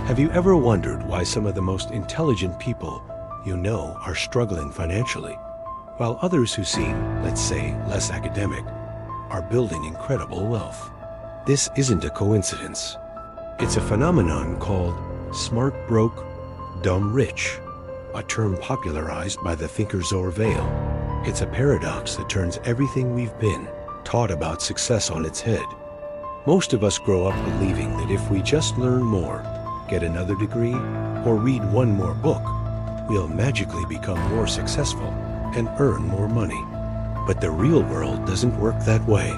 Have you ever wondered why some of the most intelligent people you know are struggling financially, while others who seem, let's say, less academic, are building incredible wealth? This isn't a coincidence. It's a phenomenon called smart broke, dumb rich, a term popularized by the thinker Zor Veyl. It's a paradox that turns everything we've been taught about success on its head. Most of us grow up believing that if we just learn more, get another degree, or read one more book, we'll magically become more successful and earn more money. But the real world doesn't work that way.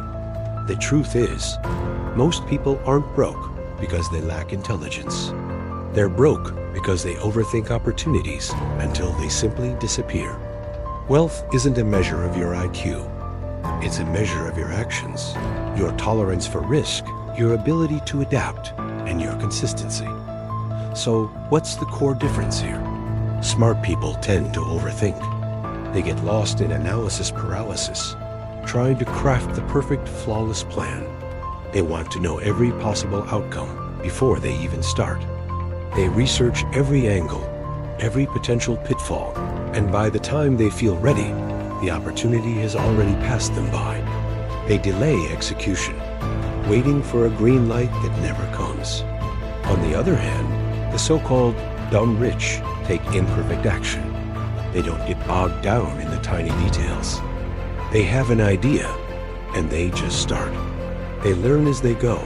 The truth is, most people aren't broke because they lack intelligence. They're broke because they overthink opportunities until they simply disappear. Wealth isn't a measure of your IQ. It's a measure of your actions, your tolerance for risk, your ability to adapt, and your consistency. So, what's the core difference here? Smart people tend to overthink. They get lost in analysis paralysis, trying to craft the perfect, flawless plan. They want to know every possible outcome before they even start. They research every angle, every potential pitfall, and by the time they feel ready, the opportunity has already passed them by. They delay execution, waiting for a green light that never comes. On the other hand, the so-called dumb rich take imperfect action. They don't get bogged down in the tiny details. They have an idea, and they just start. They learn as they go,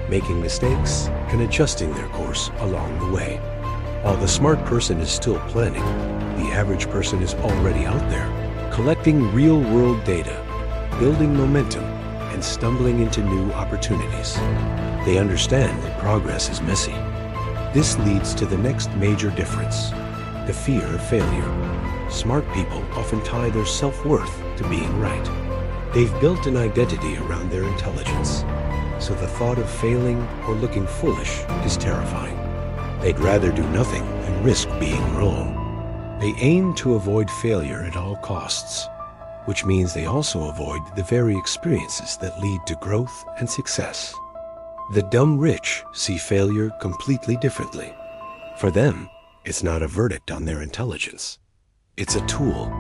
making mistakes and adjusting their course along the way. While the smart person is still planning, the average person is already out there, collecting real-world data, building momentum, and stumbling into new opportunities. They understand that progress is messy. This leads to the next major difference, the fear of failure. Smart people often tie their self-worth to being right. They've built an identity around their intelligence, so the thought of failing or looking foolish is terrifying. They'd rather do nothing than risk being wrong. They aim to avoid failure at all costs, which means they also avoid the very experiences that lead to growth and success. The dumb rich see failure completely differently. For them, it's not a verdict on their intelligence. It's a tool.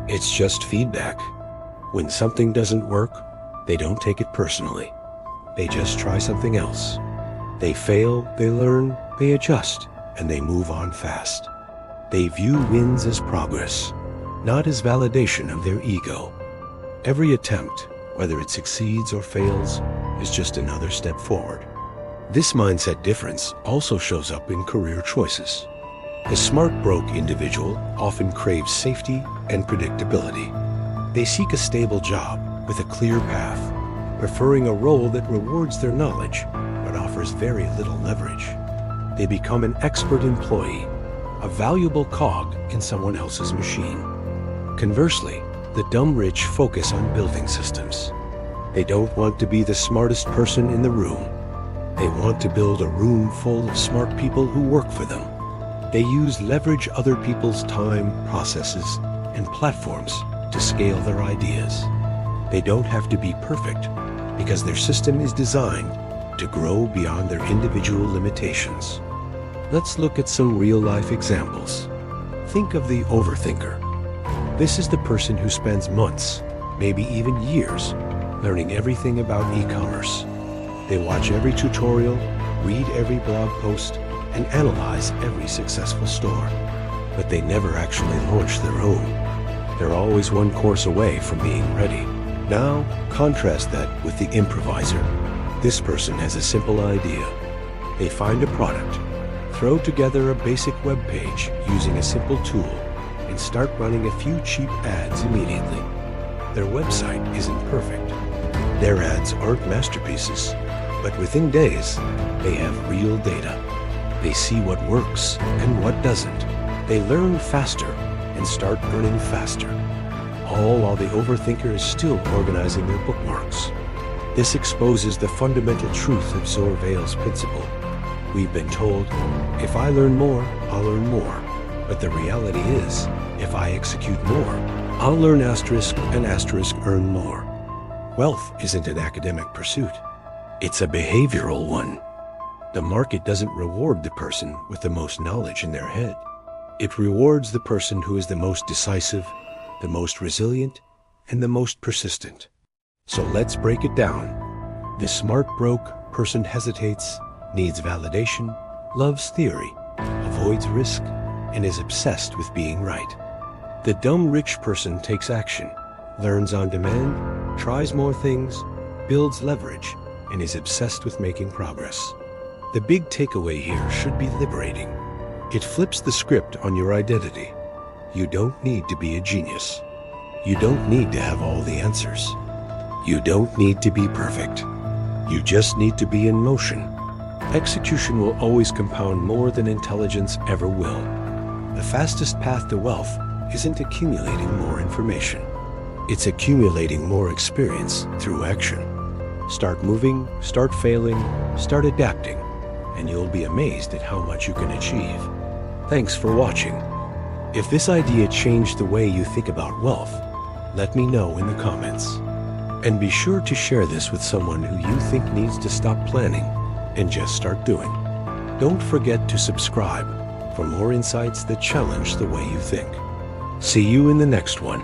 It's just feedback. When something doesn't work, they don't take it personally. They just try something else. They fail, they learn, they adjust, and they move on fast. They view wins as progress, not as validation of their ego. Every attempt, whether it succeeds or fails, is just another step forward. This mindset difference also shows up in career choices. The smart broke individual often craves safety and predictability. They seek a stable job with a clear path, preferring a role that rewards their knowledge but offers very little leverage. They become an expert employee, a valuable cog in someone else's machine. Conversely, the dumb rich focus on building systems. They don't want to be the smartest person in the room. They want to build a room full of smart people who work for them. They leverage other people's time, processes, and platforms to scale their ideas. They don't have to be perfect because their system is designed to grow beyond their individual limitations. Let's look at some real-life examples. Think of the overthinker. This is the person who spends months, maybe even years, learning everything about e-commerce. They watch every tutorial, read every blog post, and analyze every successful store. But they never actually launch their own. They're always one course away from being ready. Now, contrast that with the improviser. This person has a simple idea. They find a product, throw together a basic web page using a simple tool, and start running a few cheap ads immediately. Their website isn't perfect. Their ads aren't masterpieces, but within days, they have real data. They see what works and what doesn't. They learn faster and start earning faster, all while the overthinker is still organizing their bookmarks. This exposes the fundamental truth of Zor Veyl's principle. We've been told, if I learn more, I'll earn more. But the reality is, if I execute more, I'll learn asterisk and asterisk earn more. Wealth isn't an academic pursuit. It's a behavioral one. The market doesn't reward the person with the most knowledge in their head. It rewards the person who is the most decisive, the most resilient, and the most persistent. So let's break it down. The smart broke person hesitates, needs validation, loves theory, avoids risk, and is obsessed with being right. The dumb rich person takes action, learns on demand, tries more things, builds leverage, and is obsessed with making progress. The big takeaway here should be liberating. It flips the script on your identity. You don't need to be a genius. You don't need to have all the answers. You don't need to be perfect. You just need to be in motion. Execution will always compound more than intelligence ever will. The fastest path to wealth isn't accumulating more information. It's accumulating more experience through action. Start moving, start failing, start adapting, and you'll be amazed at how much you can achieve. Thanks for watching. If this idea changed the way you think about wealth, let me know in the comments. And be sure to share this with someone who you think needs to stop planning and just start doing. Don't forget to subscribe for more insights that challenge the way you think. See you in the next one.